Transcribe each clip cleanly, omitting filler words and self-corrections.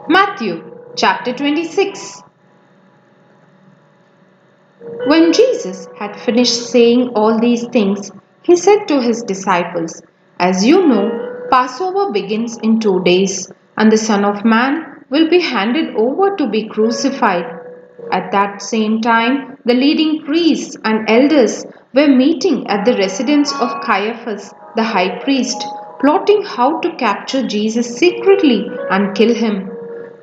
Matthew chapter 26. When Jesus had finished saying all these things, he said to his disciples, "As you know, Passover begins in 2 days, and the Son of Man will be handed over to be crucified." At that same time, the leading priests and elders were meeting at the residence of Caiaphas, the high priest, plotting how to capture Jesus secretly and kill him.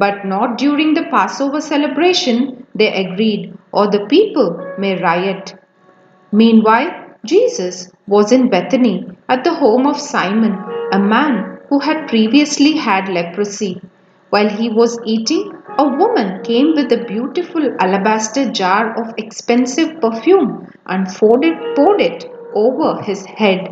But not during the Passover celebration, they agreed, or the people may riot. Meanwhile, Jesus was in Bethany at the home of Simon, a man who had previously had leprosy. While he was eating, a woman came with a beautiful alabaster jar of expensive perfume and poured it over his head.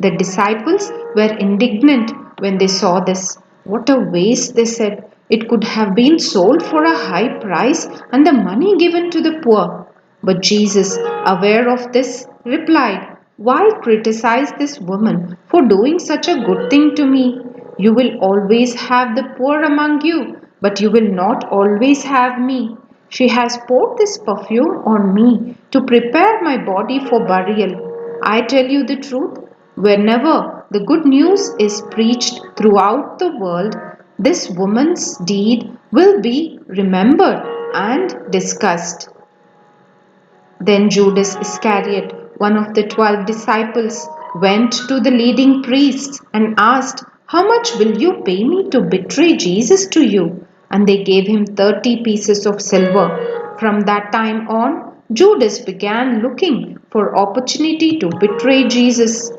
The disciples were indignant when they saw this. "What a waste," they said. "It could have been sold for a high price and the money given to the poor." But Jesus, aware of this, replied, "Why criticize this woman for doing such a good thing to me? You will always have the poor among you, but you will not always have me. She has poured this perfume on me to prepare my body for burial. I tell you the truth, whenever the good news is preached throughout the world, this woman's deed will be remembered and discussed." Then Judas Iscariot, one of the 12 disciples, went to the leading priests and asked, "How much will you pay me to betray Jesus to you?" And they gave him 30 pieces of silver. From that time on, Judas began looking for opportunity to betray Jesus.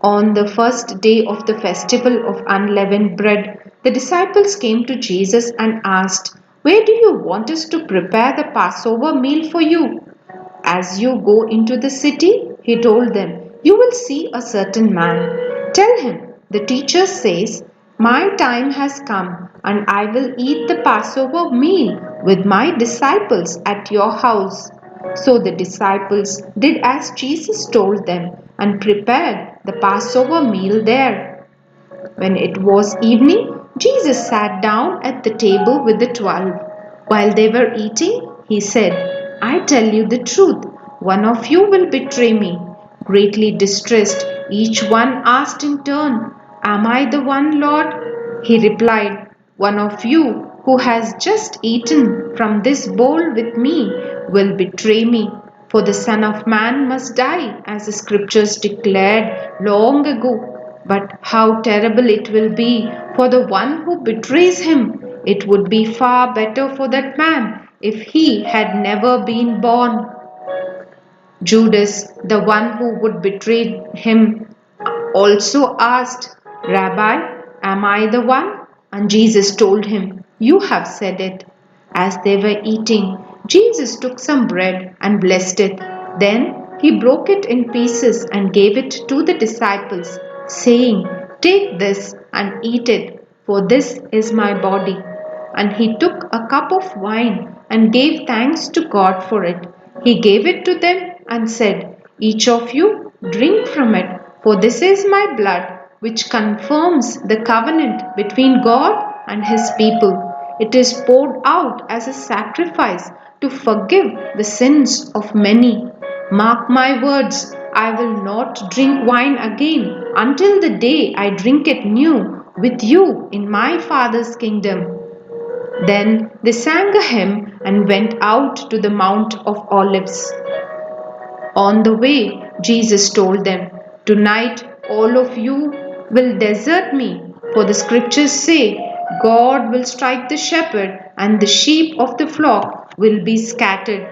On the first day of the festival of unleavened bread, the disciples came to Jesus and asked, "Where do you want us to prepare the Passover meal for you?" "As you go into the city," he told them, "you will see a certain man. Tell him, 'The teacher says, my time has come, and I will eat the Passover meal with my disciples at your house.'" So the disciples did as Jesus told them and prepared the Passover meal there. When it was evening, Jesus sat down at the table with the 12. While they were eating, he said, "I tell you the truth, one of you will betray me." Greatly distressed, each one asked in turn, "Am I the one, Lord?" He replied, "One of you who has just eaten from this bowl with me will betray me. For the Son of Man must die, as the scriptures declared long ago. But how terrible it will be for the one who betrays him! It would be far better for that man if he had never been born." Judas, the one who would betray him, also asked, "Rabbi, am I the one?" And Jesus told him, "You have said it." As they were eating, Jesus took some bread and blessed it. Then he broke it in pieces and gave it to the disciples, saying, "Take this and eat it, for this is my body." And he took a cup of wine and gave thanks to God for it. He gave it to them and said, "Each of you drink from it, for this is my blood, which confirms the covenant between God and his people. It is poured out as a sacrifice to forgive the sins of many. Mark my words, I will not drink wine again until the day I drink it new with you in my Father's kingdom." Then they sang a hymn and went out to the Mount of Olives. On the way, Jesus told them, "Tonight all of you will desert me, for the scriptures say, 'God will strike the shepherd, and the sheep of the flock will be scattered.'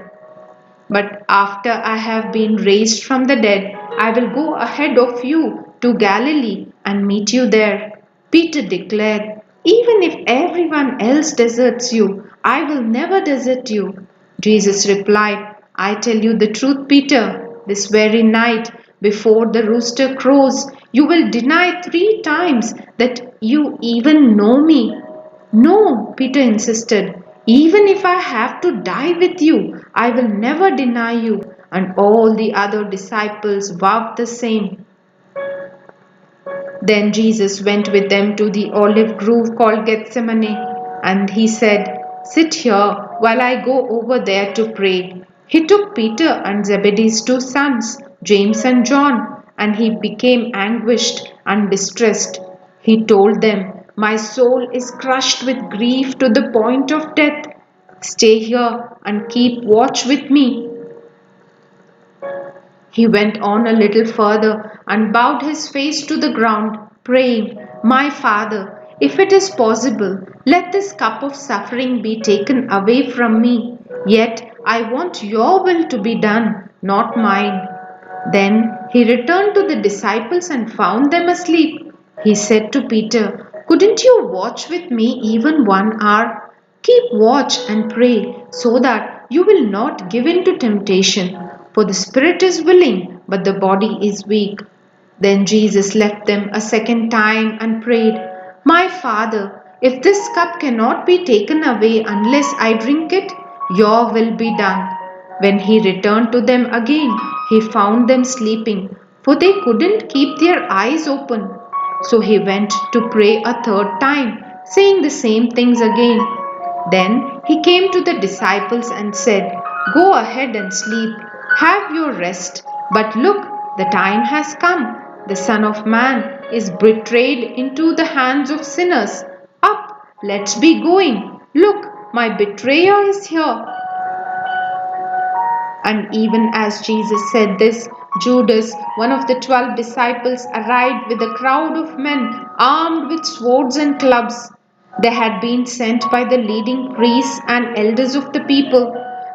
But after I have been raised from the dead, I will go ahead of you to Galilee and meet you there." Peter declared, Even if everyone else deserts you, I will never desert you. Jesus replied, I tell you the truth, Peter. This very night, before the rooster crows, you will deny 3 times that you even know me. No, Peter insisted. Even if I have to die with you, I will never deny you. And all the other disciples vowed the same. Then Jesus went with them to the olive grove called Gethsemane, and he said, sit here while I go over there to pray. He took Peter and Zebedee's 2 sons, James and John, and he became anguished and distressed. He told them, my soul is crushed with grief to the point of death. Stay here and keep watch with me. He went on a little further and bowed his face to the ground, praying, my Father, if it is possible, let this cup of suffering be taken away from me. Yet I want your will to be done, not mine. Then he returned to the disciples and found them asleep. He said to Peter, couldn't you watch with me even 1 hour? Keep watch and pray so that you will not give in to temptation. For the spirit is willing, but the body is weak. Then Jesus left them a second time and prayed, my Father, if this cup cannot be taken away unless I drink it, your will be done. When he returned to them again, he found them sleeping, for they couldn't keep their eyes open. So he went to pray a third time, saying the same things again. Then he came to the disciples and said, go ahead and sleep, have your rest. But look, the time has come. The Son of Man is betrayed into the hands of sinners. Up, let's be going. Look, my betrayer is here. And even as Jesus said this, Judas, one of the 12 disciples, arrived with a crowd of men armed with swords and clubs. They had been sent by the leading priests and elders of the people.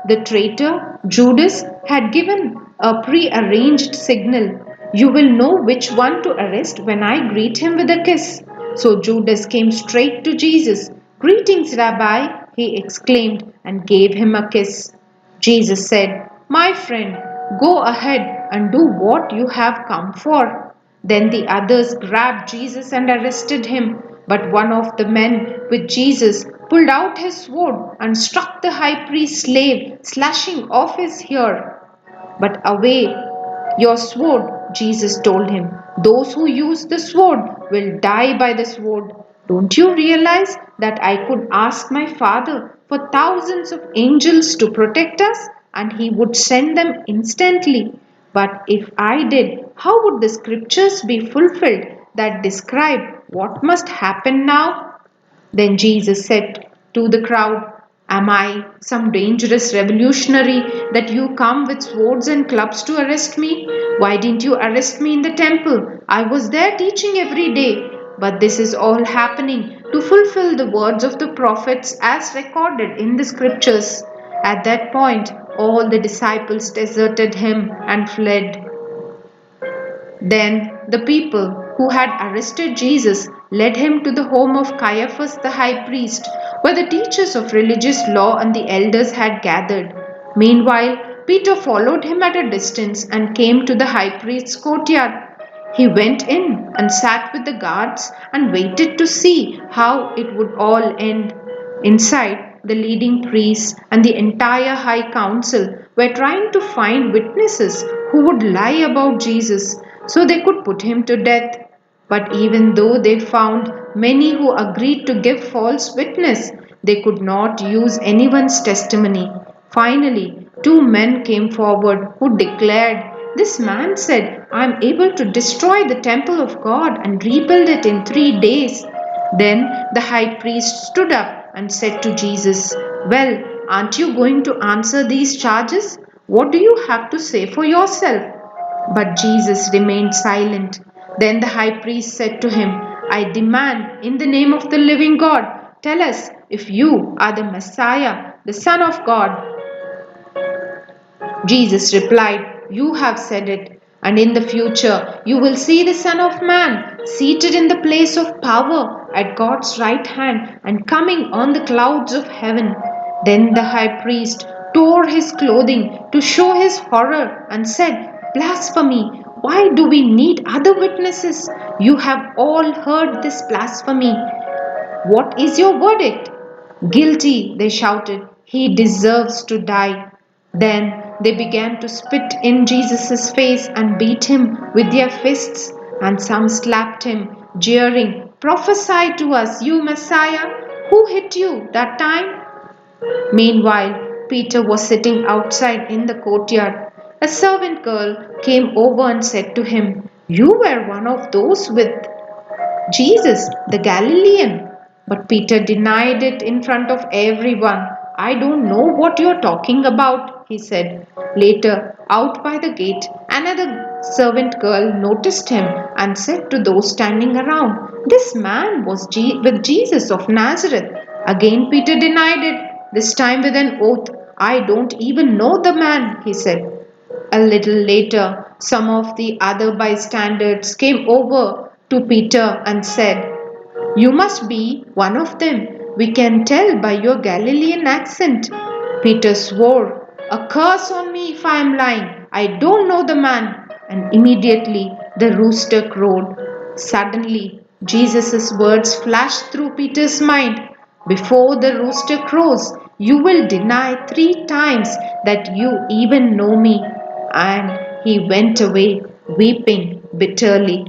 The traitor, Judas, had given a pre-arranged signal. You will know which one to arrest when I greet him with a kiss. So Judas came straight to Jesus. Greetings, Rabbi, he exclaimed, and gave him a kiss. Jesus said, my friend, go ahead and do what you have come for. Then the others grabbed Jesus and arrested him. But one of the men with Jesus pulled out his sword and struck the high priest's slave, slashing off his ear. But away your sword, Jesus told him. Those who use the sword will die by the sword. Don't you realize that I could ask my Father for thousands of angels to protect us and he would send them instantly? But if I did, how would the scriptures be fulfilled that describe what must happen now? Then Jesus said to the crowd, am I some dangerous revolutionary that you come with swords and clubs to arrest me? Why didn't you arrest me in the temple? I was there teaching every day. But this is all happening to fulfill the words of the prophets as recorded in the scriptures. At that point, all the disciples deserted him and fled. Then the people who had arrested Jesus led him to the home of Caiaphas the high priest, where the teachers of religious law and the elders had gathered. Meanwhile, Peter followed him at a distance and came to the high priest's courtyard. He went in and sat with the guards and waited to see how it would all end. Inside, the leading priests and the entire high council were trying to find witnesses who would lie about Jesus so they could put him to death. But even though they found many who agreed to give false witness, they could not use anyone's testimony. Finally, 2 men came forward who declared, this man said, I am able to destroy the temple of God and rebuild it in 3 days. Then the high priest stood up and said to Jesus, well, aren't you going to answer these charges? What do you have to say for yourself? But Jesus remained silent. Then the high priest said to him, I demand, in the name of the living God, tell us if you are the Messiah, the Son of God. Jesus replied, you have said it. And in the future, you will see the Son of Man seated in the place of power at God's right hand and coming on the clouds of heaven. Then the high priest tore his clothing to show his horror and said, Blasphemy! Why do we need other witnesses? You have all heard this blasphemy. What is your verdict? Guilty, they shouted. He deserves to die. Then they began to spit in Jesus' face and beat him with their fists, and some slapped him, jeering, Prophesy to us, you Messiah! Who hit you that time? Meanwhile, Peter was sitting outside in the courtyard. A servant girl came over and said to him, You were one of those with Jesus, the Galilean. But Peter denied it in front of everyone. I don't know what you're talking about, he said. Later, out by the gate, another servant girl noticed him and said to those standing around, This man was with Jesus of Nazareth. Again, Peter denied it, this time with an oath. I don't even know the man, he said. A little later, some of the other bystanders came over to Peter and said, You must be one of them. We can tell by your Galilean accent. Peter swore, A curse on me if I am lying. I don't know the man. And immediately the rooster crowed. Suddenly, Jesus' words flashed through Peter's mind. Before the rooster crows, you will deny 3 times that you even know me. And he went away, weeping bitterly.